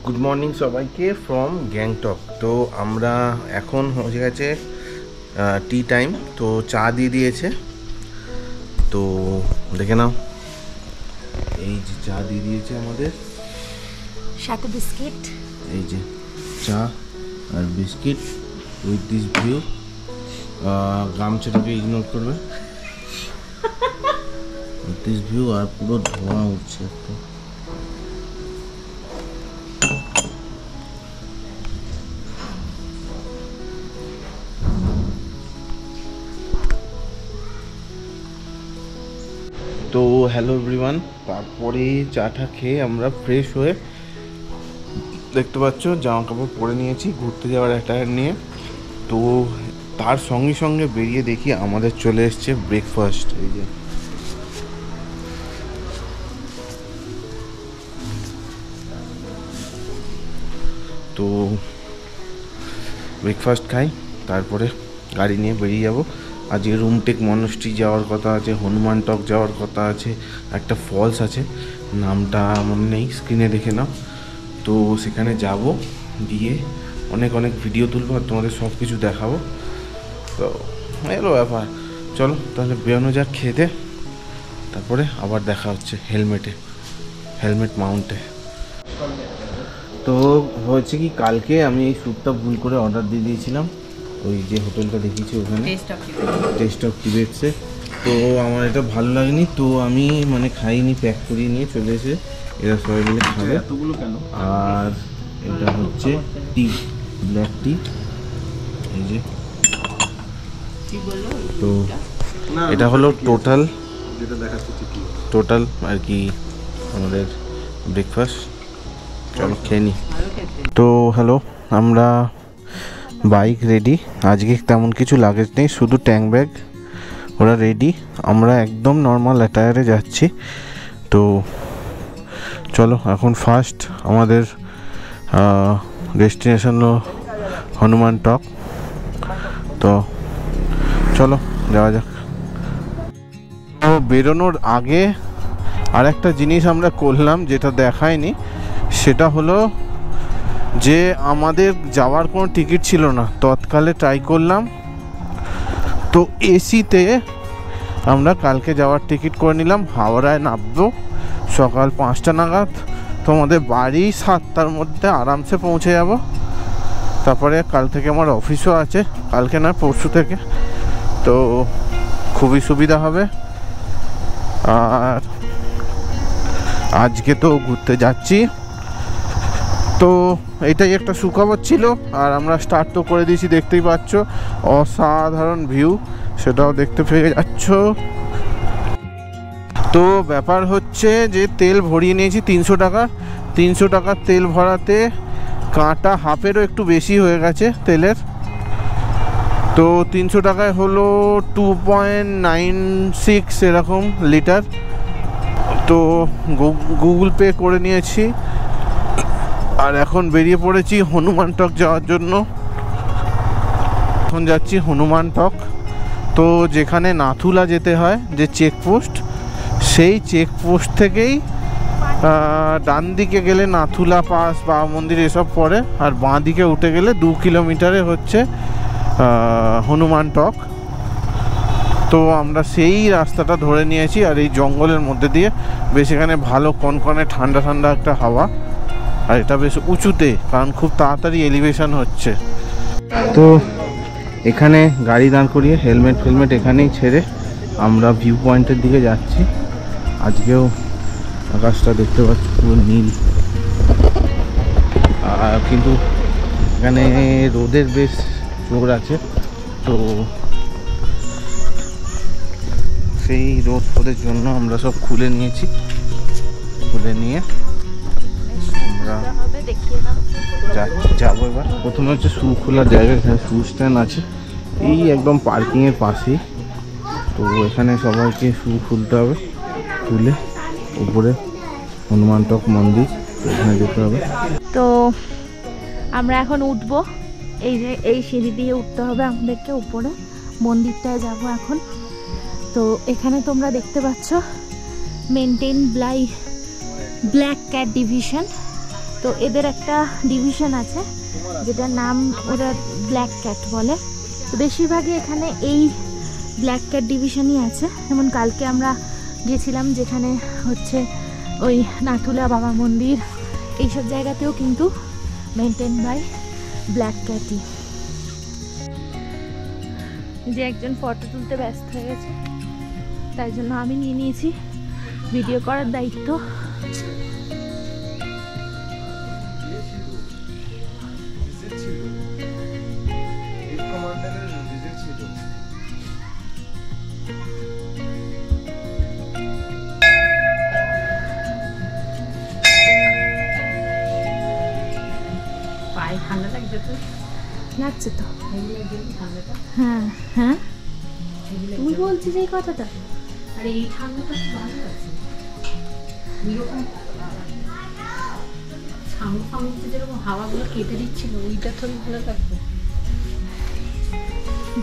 Good morning সবাইকে from Gangtok. তো আমরা এখন হয়ে গেছে টি টাইম, তো চা দিয়ে দিয়েছে, তো দেখে নাও এই যে চা দিয়ে দিয়েছে আমাদের সাথে বিস্কিট, এই যে চা আর বিস্কিট উইথ দিস ভিউ। গামছাটাকে ইগনোর করবে, উইথ দিস ভিউ। আর পুরো ধোঁয়া উঠছে একটা। তো হ্যালো এভরিওয়ান, তারপরে চাটা খেয়ে আমরা ফ্রেশ হয়ে দেখতে পাচ্ছ জামা কাপড় পরে নিয়েছি ঘুরতে যাওয়ার অ্যাটায়ার নিয়ে। তো তার সঙ্গে সঙ্গে বেরিয়ে দেখি আমাদের চলে এসছে ব্রেকফাস্ট। এই যে তো ব্রেকফাস্ট খাই, তারপরে গাড়ি নিয়ে বেরিয়ে যাব। আজকে রুমটেক মনস্ট্রি যাওয়ার কথা আছে, হনুমান টক যাওয়ার কথা আছে, একটা ফলস আছে, নামটা মনে নেই, স্ক্রিনে দেখে নাও। তো সেখানে যাব, গিয়ে অনেক অনেক ভিডিও তুলবো আর তোমাদের সব কিছু দেখাবো। তো এলো ব্যাপার, চলো তাহলে বেরোনো যাক খেতে, তারপরে আবার দেখা হচ্ছে হেলমেট মাউন্টে। তো হয়েছে কি, কালকে আমি এই স্যুপটা ভুল করে অর্ডার দিয়ে দিয়েছিলাম ওই যে হোটেলটা দেখিয়েছি ওখানে, টেস্ট অফ টিবেটসে। তো আমার এটা ভালো লাগেনি, তো আমি মানে খাইনি, প্যাক করিয়ে নিয়ে চলে এসে এরা সবাই মিলে খাবে। আর এটা হচ্ছে টি, ব্ল্যাক টি, এই যে। তো এটা হলো টোটাল আর কি আমাদের ব্রেকফাস্ট। চলো খেয়ে নিই। তো হ্যালো, আমরা বাইক রেডি, আজকে তেমন কিছু লাগেজ নেই, শুধু ট্যাঙ্ক ব্যাগ ওরা রেডি। আমরা একদম নর্মাল অ্যাটায়ারে যাচ্ছি। তো চলো, এখন ফার্স্ট আমাদের ডেস্টিনেশন হলো হনুমান টক। তো চলো যাওয়া যাক। তো বেরোনোর আগে আর একটা জিনিস আমরা করলাম যেটা দেখায়নি, সেটা হলো যে আমাদের যাওয়ার কোনো টিকিট ছিল না, তৎকালে ট্রাই করলাম। তো এসিতে আমরা কালকে যাওয়ার টিকিট করে নিলাম। হাওড়ায় নামবো সকাল 5টা নাগাদ, তোমাদের বাড়ি 7টার মধ্যে আরামসে পৌঁছে যাব। তারপরে কাল থেকে আমার অফিসও আছে, কালকে না পরশু থেকে, তো খুবই সুবিধা হবে। আর আজকে তো ঘুরতে যাচ্ছি, তো এটাই একটা সুখবর ছিল। আর আমরা স্টার্ট তো করে দিয়েছি, দেখতেই পাচ্ছ অসাধারণ ভিউ, সেটাও দেখতে পেয়ে যাচ্ছ। তো ব্যাপার হচ্ছে যে তেল ভরিয়ে নিয়েছি 300 টাকার। 300 টাকার তেল ভরাতে কাঁটা হাফেরও একটু বেশি হয়ে গেছে তেলের। তো 300 টাকায় হলো 2.96 এরকম লিটার। তো গুগল পে করে নিয়েছি, আর এখন বেরিয়ে পড়েছি হনুমান টক যাওয়ার জন্য। এখন যাচ্ছি হনুমান টক। তো যেখানে নাথুলা যেতে হয়, যে চেকপোস্ট, সেই চেকপোস্ট থেকেই ডান দিকে গেলে নাথুলা পাস বা মন্দির এসব পড়ে, আর বাঁ দিকে উঠে গেলে 2 কিলোমিটারে হচ্ছে হনুমান টক। তো আমরা সেই রাস্তাটা ধরে নিয়েছি, আর এই জঙ্গলের মধ্যে দিয়ে বেশ এখানে ভালো কনকনে ঠান্ডা ঠান্ডা একটা হাওয়া। আর এটা বেশ উঁচুতে, কারণ খুব তাড়াতাড়ি এলিভেশন হচ্ছে। তো এখানে গাড়ি দাঁড় করিয়ে হেলমেট এখানেই ছেড়ে আমরা ভিউ পয়েন্টের দিকে যাচ্ছি। আজকেও আকাশটা দেখতে পাচ্ছি পুরো নীল, আর কিন্তু এখানে রোদের বেশ জোর আছে। তো সেই রোদের জন্য আমরা সব খুলে নিয়েছি, খুলে নিয়ে আমরা যাবো এবার। প্রথমে হচ্ছে শু খোলার জায়গা, এখানে শু স্ট্যান্ড আছে এই একদম পার্কিংয়ের পাশেই। তো এখানে সবাইকে শু খুলতে হবে, খুলে উপরে হনুমান টক মন্দির এখানে যেতে হবে। তো আমরা এখন উঠবো, এই যে এই সিঁড়ি দিয়ে উঠতে হবে আমাদেরকে উপরে, মন্দিরটায় যাব এখন। তো এখানে তোমরা দেখতে পাচ্ছ maintain by black cat division. তো এদের একটা ডিভিশন আছে যেটার নাম ওরা ব্ল্যাক ক্যাট বলে। তো বেশিরভাগই এখানে এই ব্ল্যাক ক্যাট ডিভিশনই আছে। যেমন কালকে আমরা গেছিলাম যেখানে হচ্ছে ওই নাথুলা বাবা মন্দির, এইসব জায়গাতেও কিন্তু মেনটেন বাই ব্ল্যাক ক্যাটই। যে একজন ফটো তুলতে ব্যস্ত হয়ে গেছে, তাই জন্য আমি নিয়ে নিয়েছি ভিডিও করার দায়িত্ব। পায়ে ঠান্ডা লাগছে তো? লাগছে তো। হ্যাঁ হ্যাঁ, তুমি বলছিস এই কথাটা? আরে এই ঠান্ডাটা তো ভালো আছে, এরকম সামনে সামনে যেরকম হাওয়াগুলো কেটে দিচ্ছিল ওইটা থোড়ি ভালো লাগবে।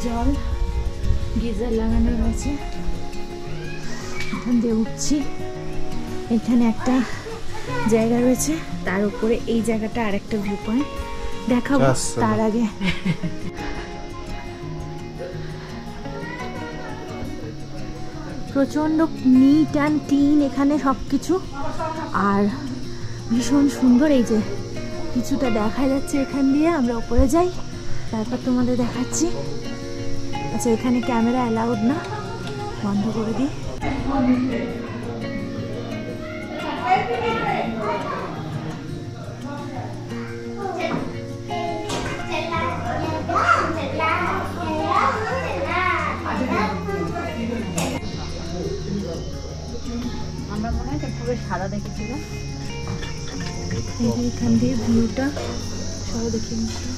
জল গিজার লাগানো রয়েছে, এখান দিয়ে উঠছি। এখানে একটা জায়গা রয়েছে, তার উপরে এই জায়গাটা আর একটা ভিউ পয়েন্ট দেখাবো। তার আগে প্রচন্ড নিট অ্যান্ড ক্লিন এখানে সব কিছু, আর ভীষণ সুন্দর। এই যে কিছুটা দেখা যাচ্ছে এখান দিয়ে, আমরা উপরে যাই তারপর তোমাদের দেখাচ্ছি। আচ্ছা, এখানে ক্যামেরা অ্যালাউড না, বন্ধ করে দিই। আমরা মনে হয় পুরো সাদা দেখেছিলাম। এখান দিয়ে ভিউটা সব দেখে নিচ্ছি।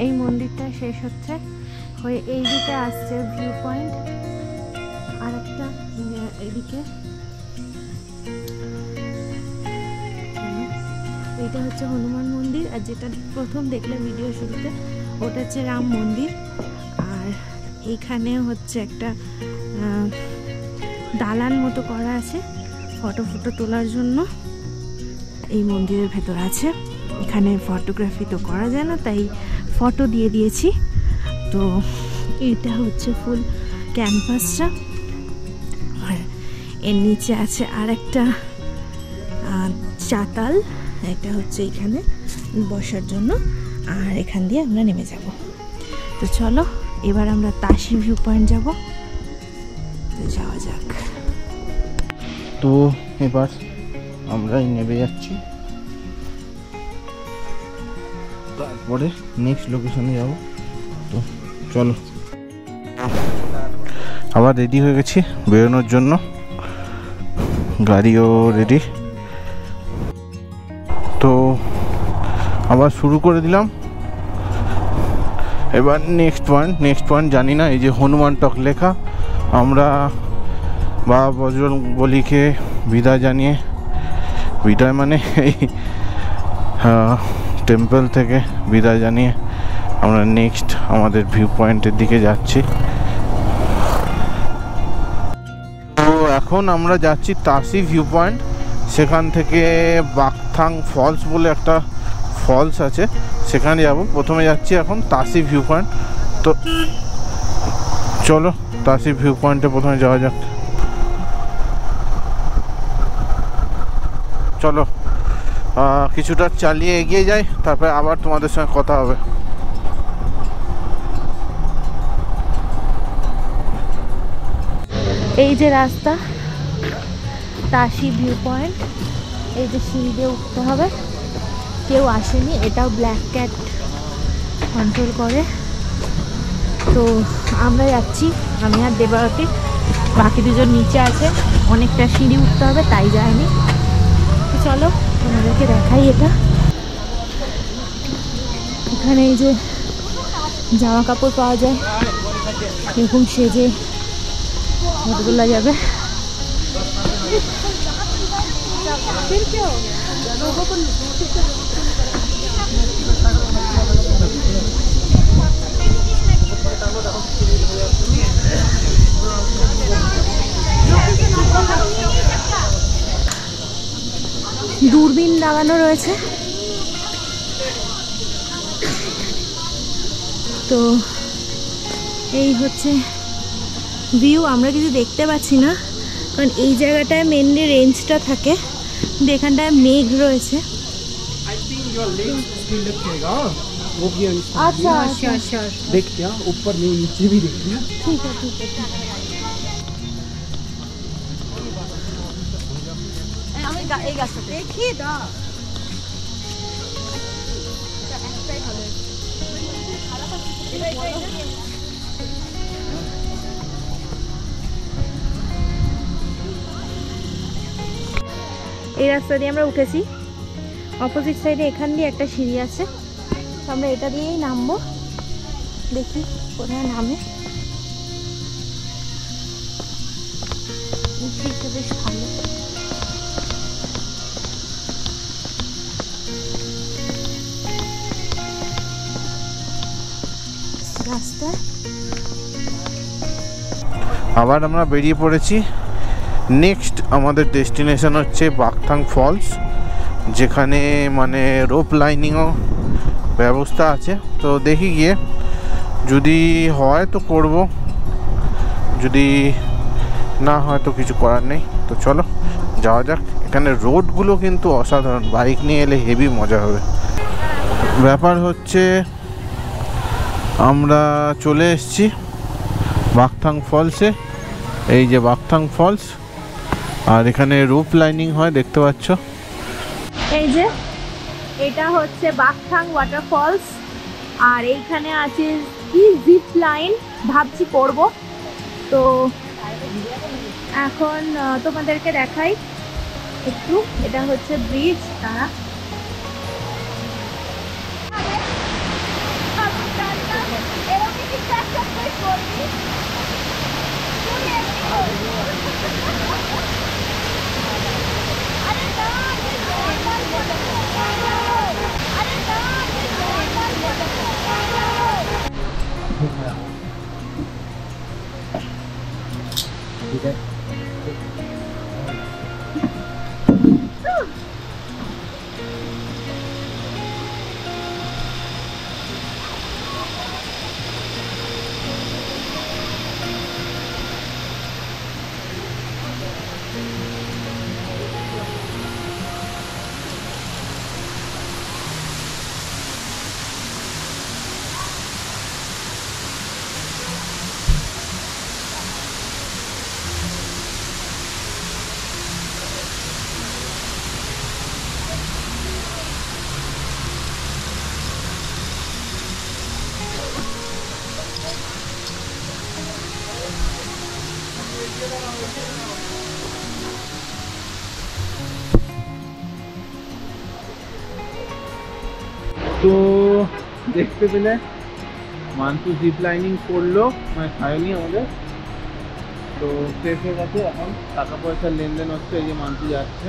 এই মন্দিরটা শেষ হচ্ছে, হয়ে এই দিকে আসছে ভিউ পয়েন্ট, আর একটা এদিকে। এইটা হচ্ছে হনুমান মন্দির, আর যেটা প্রথম দেখলে ভিডিও শুরুতে ওটা হচ্ছে রাম মন্দির। আর এইখানে হচ্ছে একটা দালান মতো করা আছে ফটো তোলার জন্য। এই মন্দিরের ভেতর আছে, এখানে ফটোগ্রাফি তো করা যায় না, তাই ফটো দিয়ে দিয়েছি। তো এটা হচ্ছে ফুল ক্যাম্পাসটা, আর এর নিচে আছে আর একটা চাতাল, এটা হচ্ছে এখানে বসার জন্য, আর এখান দিয়ে আমরা নেমে যাব। তো চলো এবার আমরা তাসি ভিউ পয়েন্ট যাব, তো যাওয়া যাক। তো এবার আমরা নেমে যাচ্ছি, তারপরে নেক্সট লোকেশনে যাব। তো চলো, আবার রেডি হয়ে গেছি বেরোনোর জন্য, গাড়িও রেডি। তো আবার শুরু করে দিলাম। এবার নেক্সট পয়েন্ট জানি না, এই যে হনুমান টক লেখা, আমরা বাবা বজরংবলীকে বিদায় জানিয়ে, বিদায় মানে এই টেম্পল থেকে বিদায় জানিয়ে আমরা নেক্সট আমাদের ভিউ পয়েন্টের দিকে যাচ্ছি। তো এখন আমরা যাচ্ছি তাসি ভিউ পয়েন্ট, সেখান থেকে বাকথাং ফলস বলে একটা ফলস আছে, সেখানে যাব। প্রথমে যাচ্ছি এখন তাসি ভিউ পয়েন্ট। তো চলো তাসি ভিউ পয়েন্টে প্রথমে যাওয়া যাক। চলো কিছুটা চালিয়ে এগিয়ে যাই, তারপরে আবার তোমাদের সঙ্গে কথা হবে। এই যে রাস্তা তাসি ভিউ পয়েন্ট, এই যে সিঁড়ি দিয়ে উঠতে হবে, কেউ আসেনি, এটাও ব্ল্যাক ক্যাট কন্ট্রোল করে। তো আমরা যাচ্ছি, আমি আর দেবারতী, বাকি দুজন নিচে আছে, অনেকটা সিঁড়ি উঠতে হবে তাই যায়নি। তো চলো তোমাদেরকে দেখাই এটা। এখানে এই যে জামা কাপড় পাওয়া যায়, এরকম সেজে ফটো তোলা যাবে। দূরবীন লাগানো রয়েছে, তো এই হচ্ছে ভিউ। আমরা কিছু দেখতে পাচ্ছি না কারণ এই জায়গাটায় মেনলি রেঞ্জটা থাকে, কিন্তু এখানটায় মেঘ রয়েছে। আচ্ছা আচ্ছা देखते हैं ऊपर नहीं नीचे भी देखते हैं। ঠিক আছে ঠিক আছে। আমি এই গাছটা দেখি দাও। এই রাস্তা দিয়ে আমরা উঠেছি, অপোজিট সাইডে এখান দিয়ে একটা সিঁড়ি আছে, তো আমরা এটা দিয়েই নামবো। দেখি কোথায় নামে। এই সিঁড়িটা বেশ ভালো। রাস্তা আবার আমরা বেরিয়ে পড়েছি। নেক্সট আমাদের ডেস্টিনেশন হচ্ছে বাকথাং ফলস, যেখানে মানে রোপ লাইনিংও ব্যবস্থা আছে। তো দেখি গিয়ে যদি হয় তো করব, যদি না হয় তো কিছু করার নেই। তো চলো যাওয়া যাক। এখানে রোডগুলো কিন্তু অসাধারণ, বাইক নিয়ে এলে হেভি মজা হবে। ব্যাপার হচ্ছে আমরা চলে এসেছি বাকথাং ফলসে। এই যে বাকথাং ফলস, আর এখানে রুপ লাইনিং হয় দেখতে পাচ্ছ। এই যে এটা হচ্ছে বাকথাং ওয়াটারফলস, আর এইখানে আছে কি জিপ লাইন, ভাবছি করব। তো এখন তোমাদেরকে দেখাই একটু। এটা হচ্ছে ব্রিজ, তারা তো দেখতে পেলে মান্তু জিপ লাইনিং করলো, মানে খায়নি আমাদের। তো শেষ হয়ে গেছে, এখন টাকা পয়সার লেনদেন হচ্ছে। এই যে মান্তু যাচ্ছে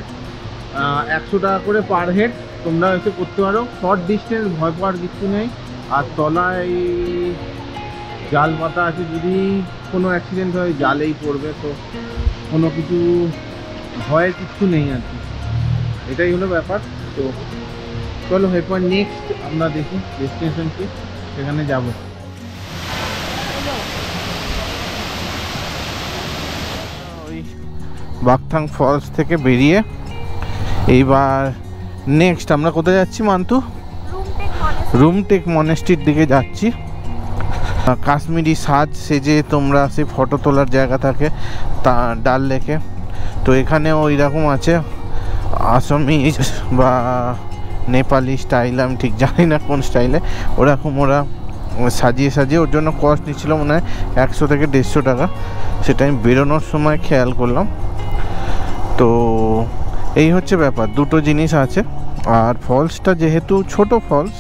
100 টাকা করে পার হেড। তোমরা এসে করতে পারো, শর্ট ডিস্টেন্স, ভয় পাওয়ার কিছু নেই। আর তলায় জাল পাতা আছে, যদি কোনো অ্যাক্সিডেন্ট হয় জালেই পড়বে, তো কোনো কিছু ভয়ের কিছু নেই আর কি। এটাই হলো ব্যাপার। তো চলো এরপর নেক্সট আমরা দেখি ডেস্টিনেশন কি, সেখানে যাব। ওই বাকথাং ফলস থেকে বেরিয়ে এইবার নেক্সট আমরা কোথায় যাচ্ছি মান্তু? রুমটেক মনেস্ট্রির দিকে যাচ্ছি। কাশ্মীরি সাজ সেজে তোমরা সেই ফটো তোলার জায়গা থাকে তা ডাল লেকে। তো এখানেও ওই রকম আছে, আসামিজ বা নেপালি স্টাইল, আমি ঠিক জানি না কোন স্টাইলে, ওরকম ওরা সাজিয়ে সাজিয়ে। ওর জন্য কস্ট নিচ্ছিল মনে হয় 100 থেকে 150 টাকা, সেটা আমি বেরোনোর সময় খেয়াল করলাম। তো এই হচ্ছে ব্যাপার, দুটো জিনিস আছে। আর ফলসটা যেহেতু ছোট ফলস,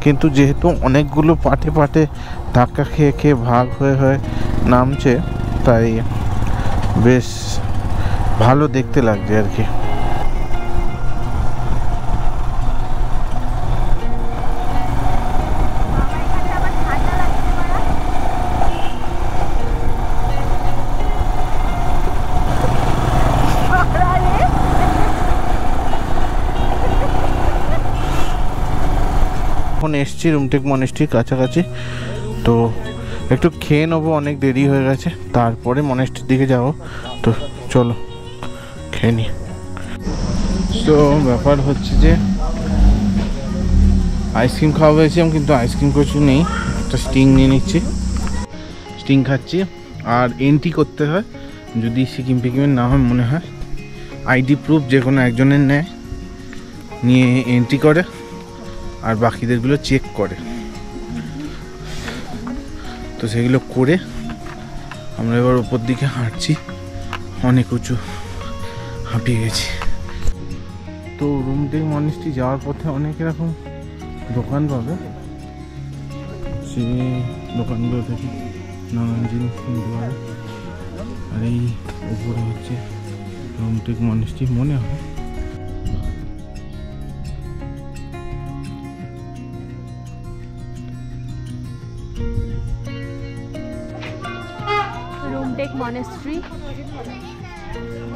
কিন্তু যেহেতু অনেকগুলো পার্টে পার্টে ধাক্কা খেয়ে খেয়ে ভাগ হয়ে হয়ে নামছে, তাই বেশ ভালো দেখতে লাগছে আর কি। এখন এসছি রুমটেক মনেস্ট্রির কাছাকাছি, তো একটু খেয়ে নেবো, অনেক দেরি হয়ে গেছে, তারপরে মনেস্ট্রির দিকে যাবো। তো চলো খেয়ে নি। তো ব্যাপার হচ্ছে যে আইসক্রিম খাওয়া হয়েছিলাম, কিন্তু আইসক্রিম কিছু নেই, একটা স্টিং নিয়ে নিচ্ছি, স্টিং খাচ্ছি। আর এন্ট্রি করতে হয়, যদি সিকিম ফিকিমের না হয় মনে হয় আইডি প্রুফ যে কোনো একজনের নেয়, নিয়ে এন্ট্রি করে আর বাকিদেরগুলো চেক করে। তো সেগুলো করে আমরা এবার ওপর দিকে হাঁটছি, অনেক উঁচু, হাঁপিয়ে গেছি। তো রুমটেক মনেস্ট্রি যাওয়ার পথে অনেক এরকম দোকান পাবে, সেই দোকানগুলো থেকে নানান জিনিস কিনতে পারে। আর এই উপরে হচ্ছে রুমটেক মনেস্ট্রি মনে হয়। রুমটেক মনেস্ট্রি,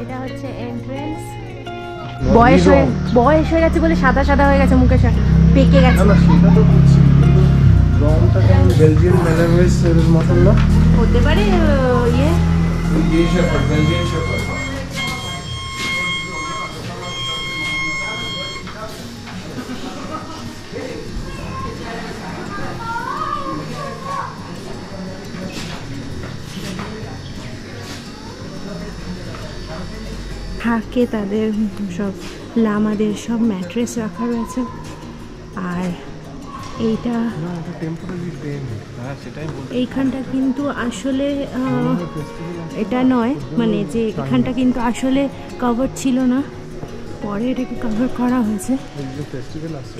এটা হচ্ছে এন্ট্রেন্স। বয়স হয়ে গেছে বলে সাদা সাদা হয়ে গেছে, মুখে পেকে গেছে। না সেটা তো বুঝছি, কিন্তু রংটা কেমন বেলজিয়ান ম্যালাবেসের মতন না? হতে পারে ইয়ে থাকে, তাদের সব লামাদের সব ম্যাট্রেস রাখা রয়েছে। আর এইটা এইখানটা কিন্তু আসলে এটা নয়, মানে যে এখানটা কিন্তু আসলে কভার ছিল না, পরে এটাকে কভার করা হয়েছে।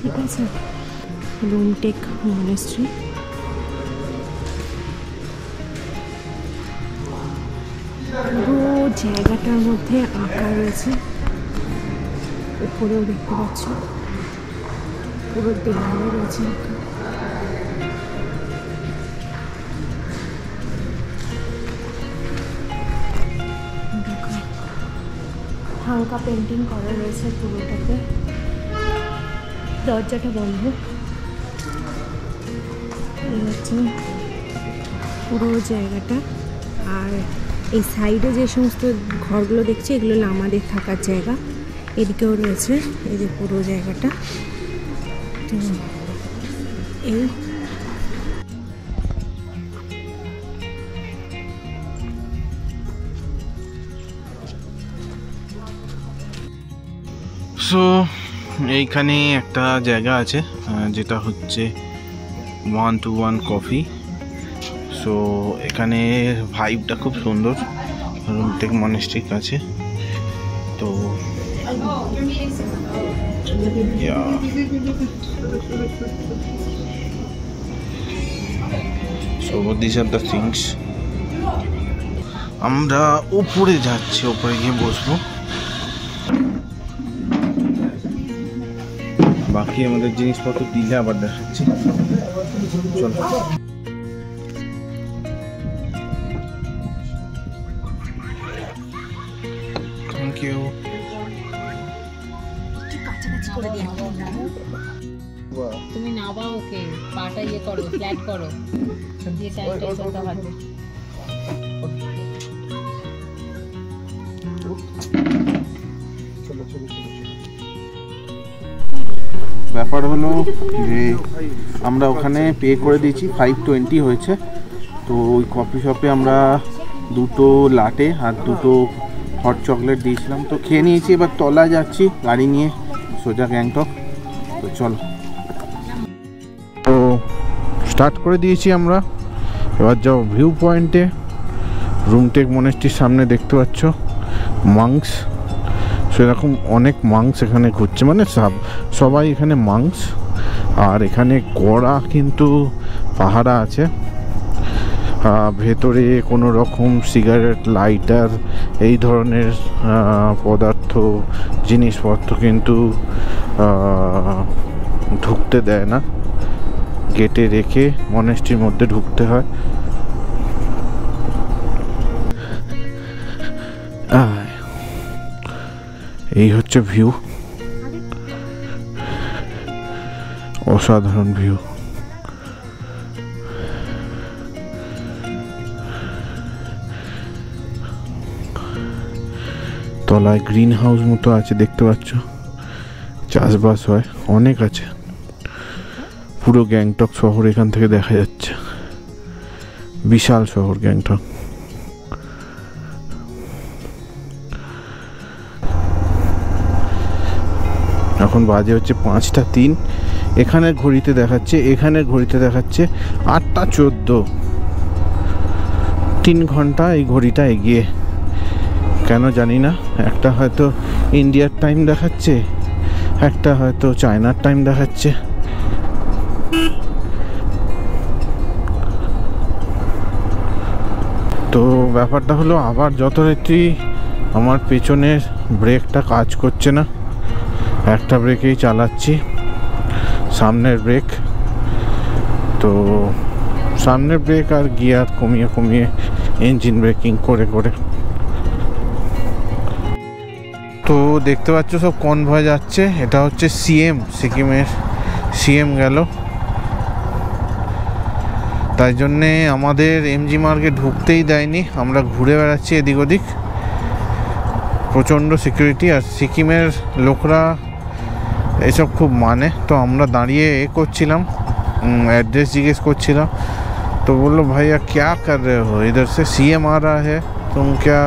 ঠিক আছে, রুমটেক মনেস্ট্রি। পুরো জায়গাটার মধ্যে আঁকা রয়েছে, উপরেও দেখতে পাচ্ছ পুরো দেওয়ালে রয়েছে আঁকা। হালকা পেন্টিং করা রয়েছে পুরোটাতে। দরজাটা বন্ধ। এই হচ্ছে পুরো জায়গাটা। আর এই সাইডে যে সমস্ত ঘরগুলো দেখছি, এগুলো লামাদের থাকার জায়গা। এদিকেও রয়েছে এই যে পুরো জায়গাটা। তো এই সো এইখানে একটা জায়গা আছে যেটা হচ্ছে 121 কফি। সো এখানে ভাইবটা খুব সুন্দর, রুমটেক মনেস্ট্রির কাছে। তো so these are the things. আমরা উপরে যাচ্ছি, উপরে গিয়ে বসবো, বাকি আমাদের জিনিসপত্র দিলে আবার দেখাচ্ছি। চলো। Thank you. তুমি নাবা ওকে, পাটা ইয়ে করো, ফ্ল্যাট করো, দিয়ে টাইট করতে হবে। ব্যাপার হলো যে আমরা ওখানে পে করে দিয়েছি, 520 হয়েছে। তো ওই কফি শপে আমরা 2 লাটে আর 2 হট চকলেট দিয়েছিলাম, তো খেয়ে নিয়েছি। এবার তলায় যাচ্ছি গাড়ি নিয়ে সোজা গ্যাংটক। তো চলো, তো স্টার্ট করে দিয়েছি আমরা। এবার যাও ভিউ পয়েন্টে। রুমটেক মনেস্ট্রির সামনে দেখতে পাচ্ছ মাংস, সেরকম অনেক মাংস এখানে ঘুরছে, মানে সবাই এখানে মাংস। আর এখানে কড়া কিন্তু পাহারা আছে। ভেতরে কোনো রকম সিগারেট, লাইটার এই ধরনের পদার্থ, জিনিসপত্র কিন্তু ঢুকতে দেয় না। গেটে রেখে মনেস্ট্রির মধ্যে ঢুকতে হয়। এই হচ্ছে ভিউ, অসাধারণ ভিউ। তলায় গ্রিন হাউস মতো আছে, দেখতে পাচ্ছ, চাষবাস হয়, অনেক আছে। পুরো গ্যাংটক শহর এখান থেকে দেখা যাচ্ছে, বিশাল শহর গ্যাংটক। এখন বাজে হচ্ছে 5টা 3। এখানের ঘড়িতে দেখাচ্ছে 8টা 14। 3 ঘন্টা এই ঘড়িটা এগিয়ে, কেন জানি না। একটা হয়তো ইন্ডিয়ার টাইম দেখাচ্ছে, একটা হয়তো চায়নার টাইম দেখাচ্ছে। তো ব্যাপারটা হলো, আবার যথারীতি আমার পেছনের ব্রেকটা কাজ করছে না। একটা ব্রেকেই চালাচ্ছি, সামনের ব্রেক। তো সামনের ব্রেক আর গিয়ার কমিয়ে কমিয়ে ইঞ্জিন ব্রেকিং করে করে। তো দেখতে পাচ্ছ সব কনভয় যাচ্ছে। এটা হচ্ছে সিএম, সিকিমের সিএম গেল। তাই জন্যে আমাদের এমজি মার্গে ঢুকতেই দেয়নি, আমরা ঘুরে বেড়াচ্ছি এদিক ওদিক। প্রচণ্ড সিকিউরিটি, আর সিকিমের লোকরা এসব খুব মানে। তো আমরা দাঁড়িয়ে করছিলাম, एड्रेस जिज्ञेस করছিলাম। तो बोलो भैया क्या कर रहे हो, इधर से सीएम आ रहा है, तुम क्या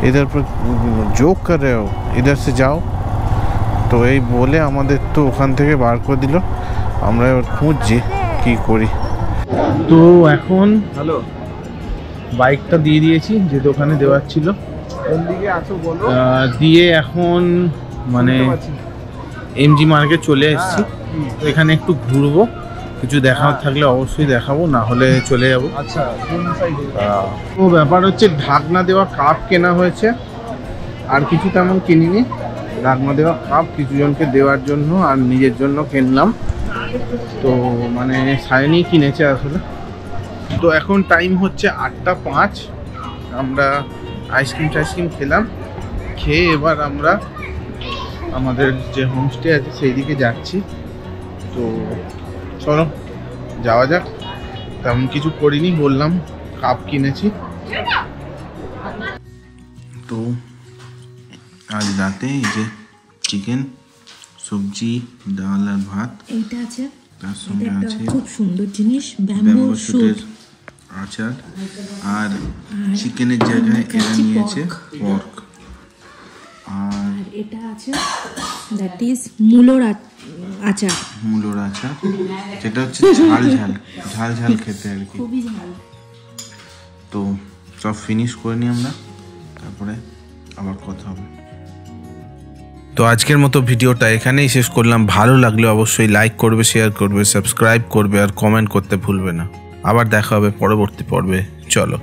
इधर पर जोक कर रहे हो, इधर से जाओ। তো এই বলে আমাদের তো ওখান থেকে বার করে দিল। আমরা এবার খুঁজছি কি করি। তো এখন হ্যালো, বাইকটা দিয়ে দিয়েছি যে দোকানে দেওয়ার ছিল, কোন দিকে আছো বলো। দিয়ে এখন মানে এমজি মার্কেট চলে এসেছি। তো এখানে একটু ঘুরবো, কিছু দেখার থাকলে অবশ্যই দেখাবো, না হলে চলে যাবো। আচ্ছা, কোন সাইডে? তো ব্যাপার হচ্ছে ঢাকনা দেওয়া কাপ কেনা হয়েছে, আর কিছু তেমন কিনিনি। ঢাকনা দেওয়া কাপ কিছু জনকে দেওয়ার জন্য আর নিজের জন্য কিনলাম। তো মানে সায়নি কিনেছে আসলে। তো এখন টাইম হচ্ছে 8টা 5। আমরা আইসক্রিম খেলাম, খেয়ে এবার আমরা আমাদের যে হোমস্টে আছে সেই দিকে যাচ্ছি। তো চলো যাওয়া যাক। তেমন কিছু করিনি, বললাম কাপ কিনেছি। তো আজ রাতে এই যে চিকেন, সবজি, ডাল আর ভাত, এইটা আছে, তার সঙ্গে আছে খুব সুন্দর জিনিস, ব্যাম্বো শুটের আচার, আর চিকেনের জায়গায় এরা নিয়েছে পর্ক। আর এটা আছে, দ্যাট ইজ মূলোর আচার, মূলোর আচার, যেটা হচ্ছে ঝাল ঝাল খেতে আর কি, খুবই ঝাল। তো সব ফিনিশ করে নিই আমরা, তারপরে আবার কথা হবে। তো আজকের মতো ভিডিওটা এখানেই শেষ করলাম। ভালো লাগলে অবশ্যই লাইক করবে, শেয়ার করবে, সাবস্ক্রাইব করবে আর কমেন্ট করতে ভুলবে না। আবার দেখা হবে পরবর্তী পর্বে। চলো।